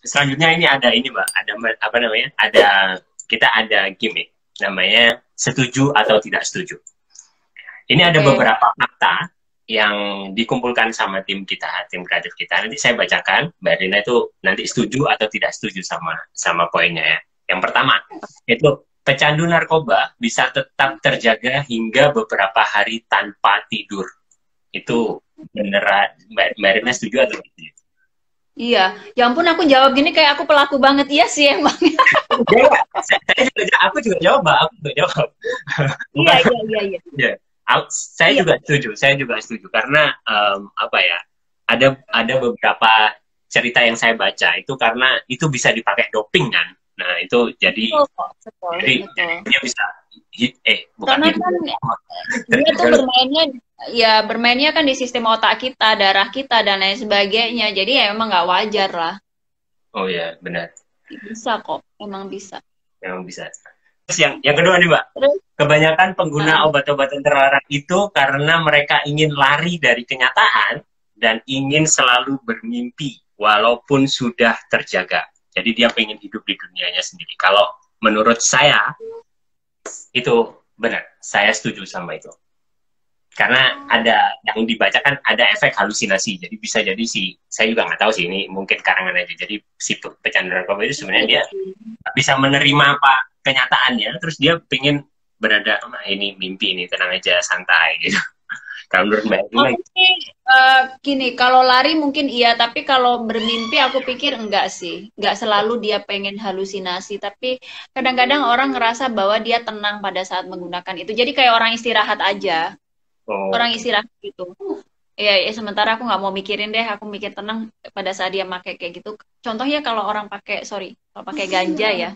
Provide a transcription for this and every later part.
Selanjutnya ini ada ini Mbak, ada apa namanya? Kita ada gimmick namanya setuju atau tidak setuju. Ini ada beberapa fakta yang dikumpulkan sama tim kita, tim kreatif kita. Nanti saya bacakan, Mbak Rina itu nanti setuju atau tidak setuju sama poinnya ya. Yang pertama, itu pecandu narkoba bisa tetap terjaga hingga beberapa hari tanpa tidur. Itu beneran, Mbak Rina setuju atau tidak? Iya, ya ampun aku jawab gini kayak aku pelaku banget. Iya sih emang. Aku juga jawab, Mbak. Aku juga jawab. Iya. Saya juga setuju karena apa ya, ada beberapa cerita yang saya baca itu karena itu bisa dipakai doping kan. Nah itu jadi dia bisa bukan karena kan dia tuh bermainnya kan di sistem otak kita, darah kita dan lain sebagainya. Jadi ya emang nggak wajar lah. Oh ya benar. Bisa kok, emang bisa. Emang bisa. Terus yang kedua nih Mbak, kebanyakan pengguna obat-obatan terlarang itu karena mereka ingin lari dari kenyataan dan ingin selalu bermimpi walaupun sudah terjaga. Jadi dia pengen hidup di dunianya sendiri. Kalau menurut saya itu benar, saya setuju sama itu. Karena ada yang dibacakan ada efek halusinasi. Jadi bisa jadi saya juga nggak tahu sih, ini mungkin karangan aja. Jadi si pecandu narkoba itu sebenarnya dia bisa menerima apa kenyataannya, terus dia pengen berada, ini mimpi, ini tenang aja, santai gitu. Kalau menurut Mbak gini, kalau lari mungkin iya, tapi kalau bermimpi aku pikir enggak sih. Enggak selalu dia pengen halusinasi, tapi kadang-kadang orang ngerasa bahwa dia tenang pada saat menggunakan itu. Jadi kayak orang istirahat aja. Orang istirahat gitu. Ya, sementara aku nggak mau mikirin deh, aku mikir tenang pada saat dia pakai kayak gitu. Contohnya kalau orang kalau pakai ganja ya.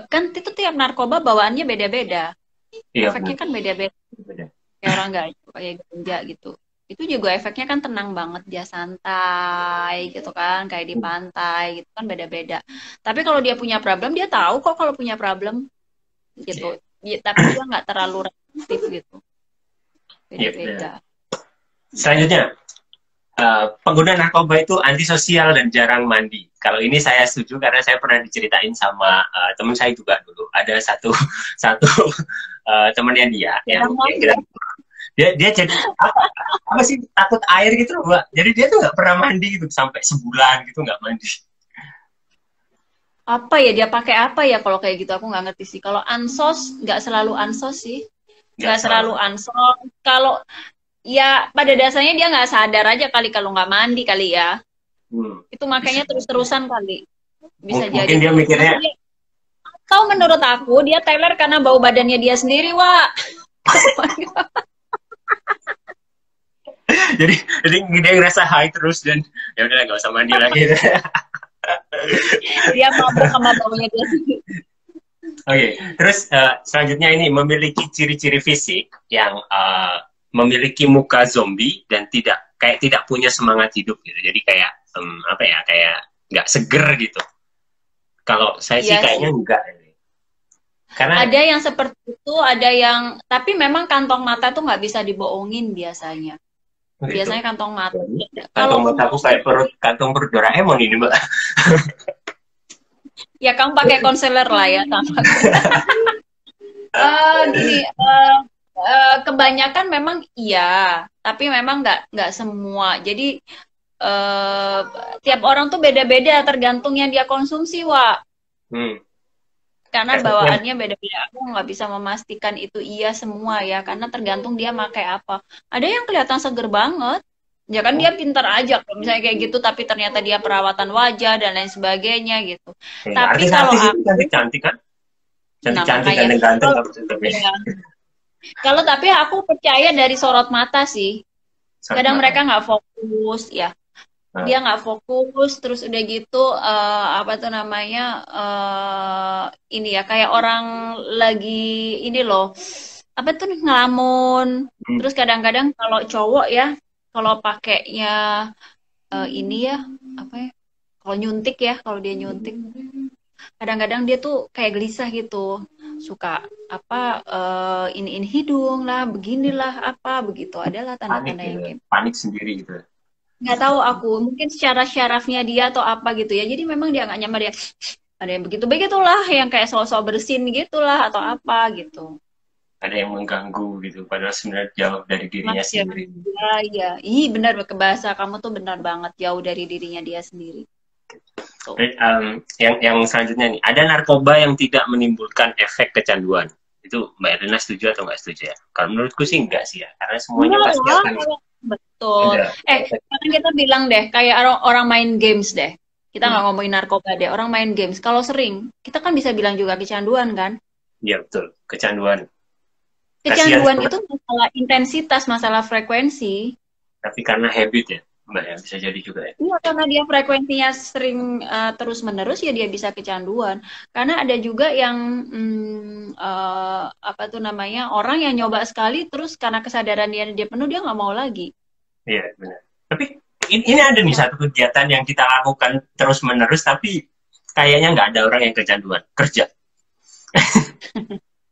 Kan itu tiap narkoba bawaannya beda-beda. Efeknya kan beda-beda. Kayak orang nggak pakai ganja gitu. Itu juga efeknya kan tenang banget, dia santai gitu kan, kayak di pantai gitu kan, beda-beda. Tapi kalau dia punya problem, dia tahu kok kalau punya problem gitu. Ya, tapi dia nggak terlalu reaktif gitu. Beda-beda. Selanjutnya, pengguna narkoba itu antisosial dan jarang mandi. Kalau ini saya setuju karena saya pernah diceritain sama teman saya juga dulu. Ada satu temannya dia yang dia jadi apa sih, takut air gitu loh Mbak. Jadi dia tuh nggak pernah mandi gitu sampai sebulan gitu, nggak mandi. Apa ya dia pakai apa ya kalau kayak gitu, aku nggak ngerti sih. Kalau ansos nggak selalu ansos sih, nggak selalu ansos. Kalau ya pada dasarnya dia nggak sadar aja kali kalau nggak mandi kali ya. Itu makanya terus-terusan kali. Bisa jadi. Mungkin dia mikirnya. Atau menurut aku dia teler karena bau badannya dia sendiri, Wak. jadi dia ngerasa high terus dan ya udah nggak usah mandi lagi. Dia mabuk sama baunya dia sendiri. Oke, terus selanjutnya ini memiliki ciri-ciri fisik yang memiliki muka zombie dan tidak punya semangat hidup gitu. Jadi kayak apa ya, kayak nggak seger gitu. Kalau saya sih kayaknya enggak. Karena ada yang seperti itu, ada yang tapi memang kantong mata tuh nggak bisa dibohongin biasanya. Biasanya kantong mata. Kantong mata aku kayak kantong perut Doraemon ini Mbak. Ya kamu pakai konselor lah ya sama. Gini, kebanyakan memang iya, tapi memang nggak semua. Jadi tiap orang tuh beda-beda tergantung yang dia konsumsi, Wak. Karena bawaannya beda-beda. Aku nggak bisa memastikan itu iya semua ya, karena tergantung dia pakai apa. Ada yang kelihatan seger banget. Ya kan dia pintar aja kalau misalnya kayak gitu, tapi ternyata dia perawatan wajah dan lain sebagainya gitu. Tapi kalau aku cantik kan? Cantik dan ganteng. Kalau tapi aku percaya dari sorot mata sih. Kadang mereka nggak fokus ya. Dia nggak fokus, terus udah gitu apa tuh namanya ini ya kayak orang lagi ini loh, apa tuh ngelamun. Terus kadang-kadang kalau cowok ya, kalau pakainya ini ya apa ya, kalau nyuntik ya, kalau dia nyuntik kadang-kadang dia tuh kayak gelisah gitu, suka apa iniin hidung lah, beginilah apa begitu. Adalah Panik tanda-tanda yang gitu, kayak panik sendiri gitu. nggak tahu aku, mungkin secara syarafnya dia atau apa gitu ya. Jadi memang dia nggak nyaman, dia ada yang begitu begitulah, yang kayak sosok bersin gitulah atau apa gitu. Ada yang mengganggu gitu, padahal sebenarnya jauh dari dirinya Mas ya, sendiri. ya, ya. Ih, benar ke bahasa kamu tuh benar banget, jauh dari dirinya dia sendiri. Tuh. Yang selanjutnya nih, ada narkoba yang tidak menimbulkan efek kecanduan. Itu Mbak Erlina setuju atau nggak setuju ya? Kalau menurutku sih enggak sih ya, karena semuanya Enggak pasti lah, akan betul. ada efek. Sekarang kita bilang deh, kayak orang main games deh. Kita nggak ngomongin narkoba deh, orang main games. Kalau sering, kita kan bisa bilang juga kecanduan kan? Iya betul, kecanduan. Kecanduan Kasihan, itu masalah intensitas, masalah frekuensi. tapi karena habit ya, Mbak ya, bisa jadi juga ya. Iya, karena dia frekuensinya sering terus-menerus, ya dia bisa kecanduan. Karena ada juga yang, apa tuh namanya, orang yang nyoba sekali, terus karena kesadaran dia penuh, dia nggak mau lagi. Iya benar. Tapi ini ada nih satu kegiatan yang kita lakukan terus-menerus, tapi kayaknya nggak ada orang yang kecanduan. Kerja.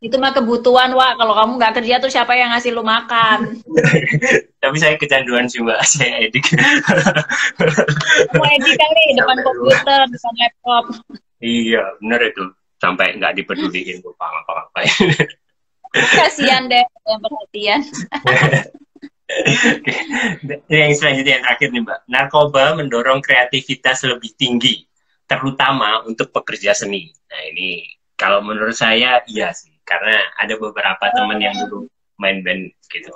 Itu mah kebutuhan, Wak. Kalau kamu nggak kerja, tuh siapa yang ngasih lu makan? Tapi saya kecanduan sih Mbak, saya edik. Kamu edit kali, depan komputer, depan laptop. Iya, benar itu. Sampai nggak dipeduliin lupa ngapa-ngapain. Kasihan deh yang perhatian. Yang selanjutnya yang terakhir nih Mbak, narkoba mendorong kreativitas lebih tinggi, terutama untuk pekerja seni. Nah ini kalau menurut saya iya sih, karena ada beberapa teman yang dulu main band gitu.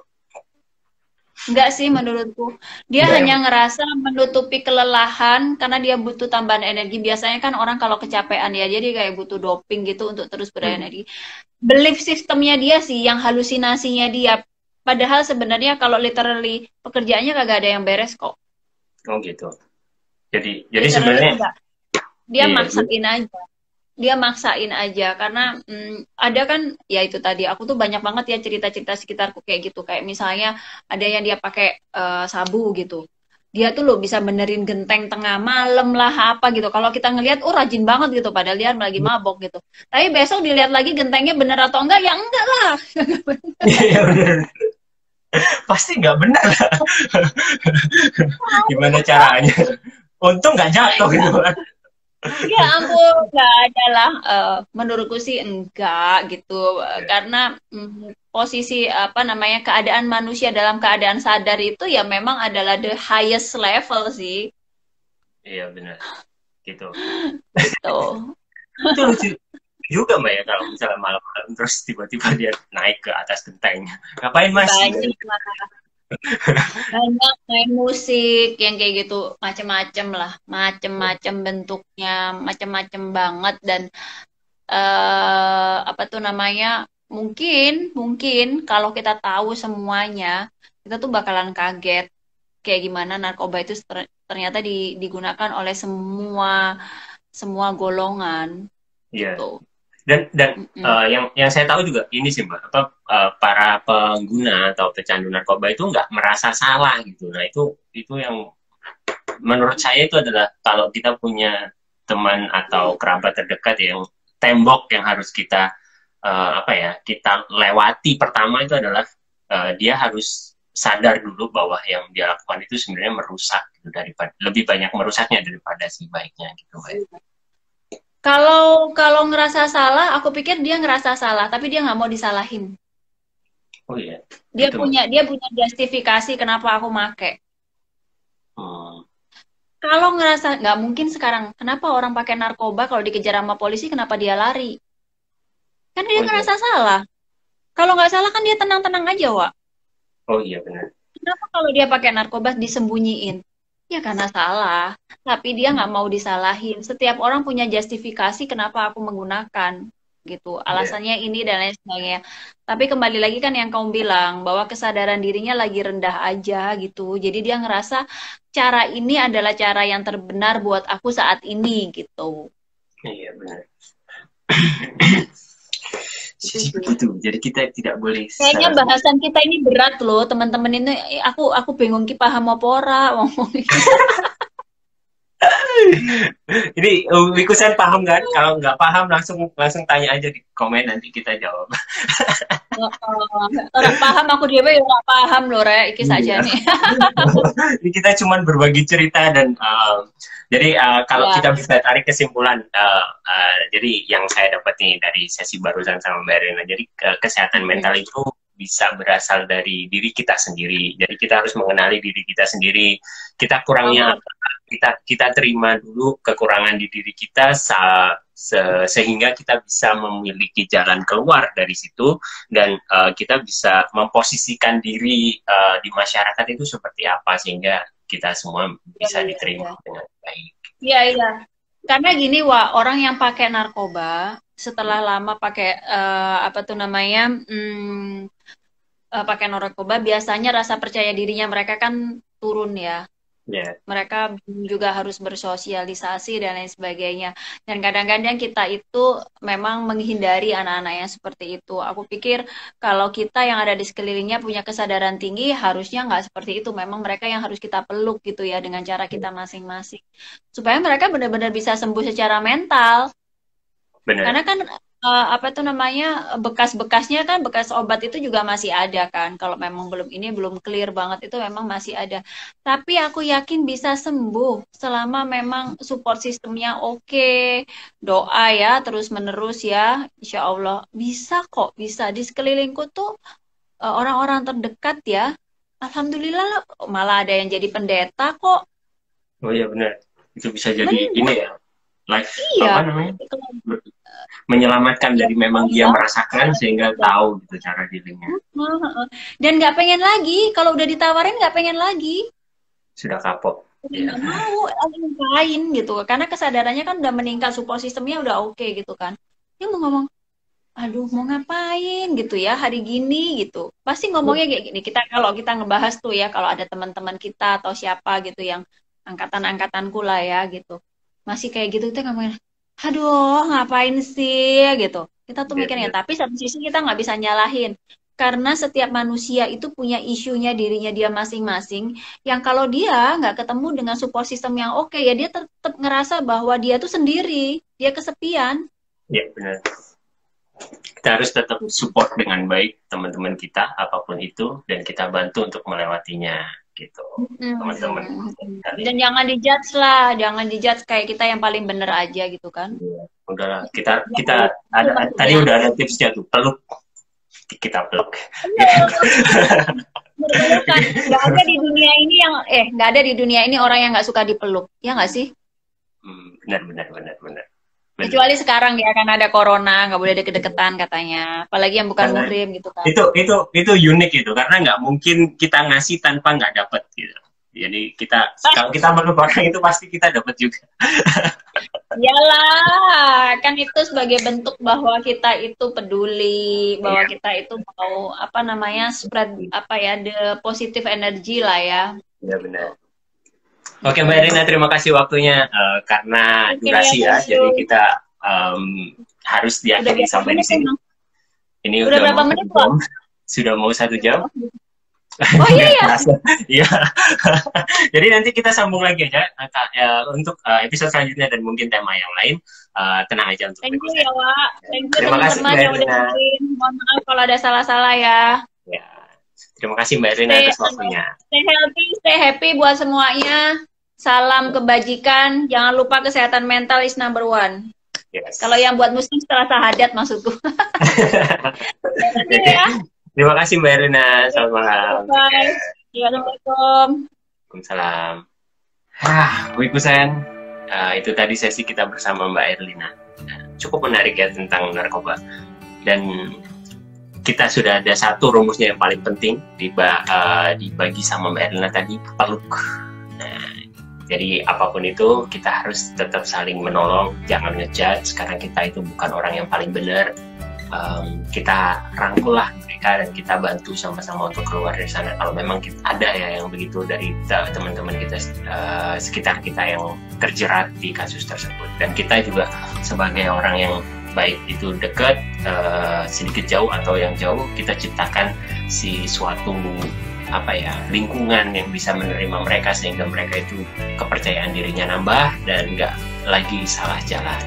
Enggak sih menurutku. Dia hanya ngerasa menutupi kelelahan karena dia butuh tambahan energi. Biasanya kan orang kalau kecapean ya, jadi kayak butuh doping gitu untuk terus berenergi. Belief sistemnya dia sih, yang halusinasinya dia. Padahal sebenarnya kalau literally pekerjaannya kagak ada yang beres kok. Oh gitu. Jadi sebenarnya dia maksain aja. Dia maksain aja karena ada kan ya itu tadi, aku tuh banyak banget ya cerita-cerita sekitarku kayak gitu, kayak misalnya ada yang dia pakai sabu gitu, dia tuh loh bisa benerin genteng tengah malam lah apa gitu, kalau kita ngelihat oh rajin banget gitu, padahal dia lagi mabok gitu, tapi besok dilihat lagi gentengnya bener atau enggak, ya enggak lah. Iya bener. Pasti nggak benar. Gimana caranya? Untung nggak jatuh gitu kan. Ya ampun, nggak ada lah. Menurutku sih enggak gitu, karena posisi apa namanya, keadaan manusia dalam keadaan sadar itu ya memang adalah the highest level sih. Iya benar, gitu. Gitu. Itu lucu juga Mbak ya, kalau misalnya malam-malam terus tiba-tiba dia naik ke atas gentengnya. Ngapain Mas? Banyak main musik yang kayak gitu, macem-macem lah, macem-macem bentuknya, macem-macem banget. Dan apa tuh namanya, mungkin kalau kita tahu semuanya, kita tuh bakalan kaget kayak gimana narkoba itu ternyata digunakan oleh semua golongan. Iya. Gitu. Dan yang saya tahu juga ini sih Mbak, para pengguna atau pecandu narkoba itu nggak merasa salah gitu. Nah itu yang menurut saya itu adalah, kalau kita punya teman atau kerabat terdekat yang tembok yang harus kita kita lewati pertama itu adalah dia harus sadar dulu bahwa yang dia lakukan itu sebenarnya merusak gitu, daripada lebih banyak merusaknya daripada si baiknya gitu Mbak. Kalau ngerasa salah, aku pikir dia ngerasa salah, tapi dia nggak mau disalahin. Oh iya. Dia punya justifikasi kenapa aku make. Kalau ngerasa nggak mungkin sekarang, kenapa orang pakai narkoba kalau dikejar sama polisi, kenapa dia lari? Kan dia ngerasa salah. Kalau nggak salah kan dia tenang-tenang aja, Wak. Oh iya benar. Kenapa kalau dia pakai narkoba disembunyiin? Ya karena salah, tapi dia nggak mau disalahin. Setiap orang punya justifikasi kenapa aku menggunakan, gitu. Alasannya ini dan lain sebagainya. Tapi kembali lagi kan yang kamu bilang, bahwa kesadaran dirinya lagi rendah aja gitu. Jadi dia ngerasa cara ini adalah cara yang terbenar buat aku saat ini gitu. Iya benar. Jadi begitu. Jadi kita tidak boleh. Kayaknya bahasan kita ini berat loh, teman-teman. Ini aku bingung ki paham apa ora ngomong. Ini Wikusan paham kan? Kalau nggak paham langsung tanya aja di komen, nanti kita jawab. Orang paham aku dia ya nggak paham loh Re, iki saja nih. Ini kita cuma berbagi cerita dan jadi kalau kita bisa tarik kesimpulan, jadi yang saya dapat nih dari sesi barusan sama Mbak Rina, jadi kesehatan mental itu bisa berasal dari diri kita sendiri. Jadi kita harus mengenali diri kita sendiri. Kita kurangnya apa? Kita terima dulu kekurangan di diri kita sehingga kita bisa memiliki jalan keluar dari situ, dan kita bisa memposisikan diri di masyarakat itu seperti apa sehingga kita semua bisa diterima dengan baik. Iya, iya. Karena gini, Wak, orang yang pakai narkoba setelah lama pakai pakai narkoba, biasanya rasa percaya dirinya mereka kan turun ya. Yeah. Mereka juga harus bersosialisasi dan lain sebagainya. Dan kadang-kadang kita itu memang menghindari anak-anak yang seperti itu. Aku pikir kalau kita yang ada di sekelilingnya punya kesadaran tinggi, harusnya nggak seperti itu. Memang mereka yang harus kita peluk gitu ya, dengan cara kita masing-masing. Supaya mereka benar-benar bisa sembuh secara mental. Benar. Karena kan bekas-bekasnya kan, bekas obat itu juga masih ada kan. Kalau memang belum clear banget, itu memang masih ada. Tapi aku yakin bisa sembuh selama memang support sistemnya oke. Doa ya terus menerus ya, insya Allah bisa kok, bisa. Di sekelilingku tuh orang-orang terdekat ya, alhamdulillah malah ada yang jadi pendeta kok. Oh iya benar, itu bisa jadi ini ya, life iya. apa namanya, menyelamatkan dari memang dia merasakan sehingga tahu gitu cara dealingnya. Dan nggak pengen lagi, kalau udah ditawarin nggak pengen lagi. Sudah kapok. Nggak mau, ngapain gitu. Karena kesadarannya kan udah meningkat, support sistemnya udah oke gitu kan. Dia mau ngomong, aduh mau ngapain gitu ya hari gini gitu. Pasti ngomongnya kayak gini. Kalau kita ngebahas tuh ya, kalau ada teman-teman kita atau siapa gitu yang angkatan-angkatanku lah ya gitu, masih kayak gitu tuh ngomongin, aduh ngapain sih gitu. Kita tuh mikirnya, tapi satu sisi kita nggak bisa nyalahin, karena setiap manusia itu punya isunya dirinya dia masing-masing, yang kalau dia nggak ketemu dengan support system yang oke, ya dia tetap ngerasa bahwa dia tuh sendiri, dia kesepian. Iya benar. Kita harus tetap support dengan baik teman-teman kita apapun itu, dan kita bantu untuk melewatinya gitu, teman-teman. Dan jangan dijudge lah, jangan dijudge kayak kita yang paling bener aja gitu kan. Udahlah, kita ada tadi udah ada tipsnya tuh, peluk, kita peluk. Nggak ada di dunia ini nggak ada di dunia ini orang yang nggak suka dipeluk, ya nggak sih? Benar. Kecuali sekarang ya kan ada corona, nggak boleh deket-deketan katanya, apalagi yang bukan muhrim gitu kan. Itu unik itu, karena nggak mungkin kita ngasih tanpa nggak dapat gitu. Jadi kalau kita meluk orang itu pasti kita dapat juga. Iyalah, kan itu sebagai bentuk bahwa kita itu peduli, bahwa kita itu mau spread the positive energy lah ya. Iya benar. Oke Mbak Rina, terima kasih waktunya, karena durasi ya, jadi kita harus diakhiri sampai di sini. Ini udah berapa menit Pak? Sudah mau 1 jam. Oh iya. Iya. Jadi nanti kita sambung lagi aja untuk episode selanjutnya dan mungkin tema yang lain. Tenang aja untuk Thank you ya Wak. Thank you terima kasih teman-teman yang udah dengerin. Mohon maaf kalau ada salah-salah ya. Ya. Terima kasih Mbak Rina atas waktunya. Stay happy buat semuanya. Salam kebajikan. Jangan lupa kesehatan mental is number 1. Yes. Kalau yang buat muslim setelah syahadat maksudku. Ya. Terima kasih Mbak Rina. Selamat malam. Bye. Assalamualaikum. Waalaikumsalam. Wikusan, itu tadi sesi kita bersama Mbak Erlina. Cukup menarik ya tentang narkoba. Dan kita sudah ada satu rumusnya yang paling penting dibagi sama Mbak Erlina tadi, peluk. Nah, jadi apapun itu kita harus tetap saling menolong, jangan ngejudge karena kita itu bukan orang yang paling benar. Kita rangkul lah mereka dan kita bantu sama-sama untuk keluar dari sana. Kalau memang ada ya yang begitu dari teman-teman kita sekitar kita yang terjerat di kasus tersebut, dan kita juga sebagai orang yang baik itu dekat, sedikit jauh atau yang jauh, kita ciptakan suatu lingkungan yang bisa menerima mereka sehingga mereka itu kepercayaan dirinya nambah dan nggak lagi salah jalan.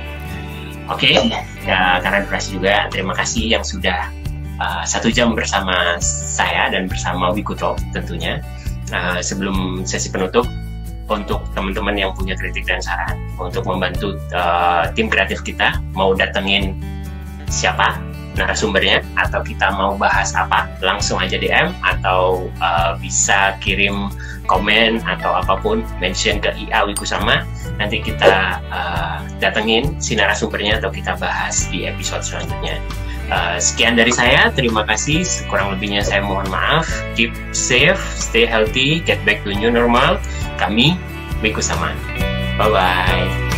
Oke, ya, karena durasi juga, terima kasih yang sudah 1 jam bersama saya dan bersama Wikutalk tentunya. Sebelum sesi penutup, untuk teman-teman yang punya kritik dan saran untuk membantu tim kreatif kita, mau datengin siapa narasumbernya atau kita mau bahas apa, langsung aja DM atau bisa kirim komen atau apapun, mention ke IA Wikusama, nanti kita datengin si narasumbernya atau kita bahas di episode selanjutnya. Sekian dari saya, terima kasih. Kurang lebihnya saya mohon maaf. Keep safe, stay healthy, get back to new normal. Kami Wikusama. Bye-bye.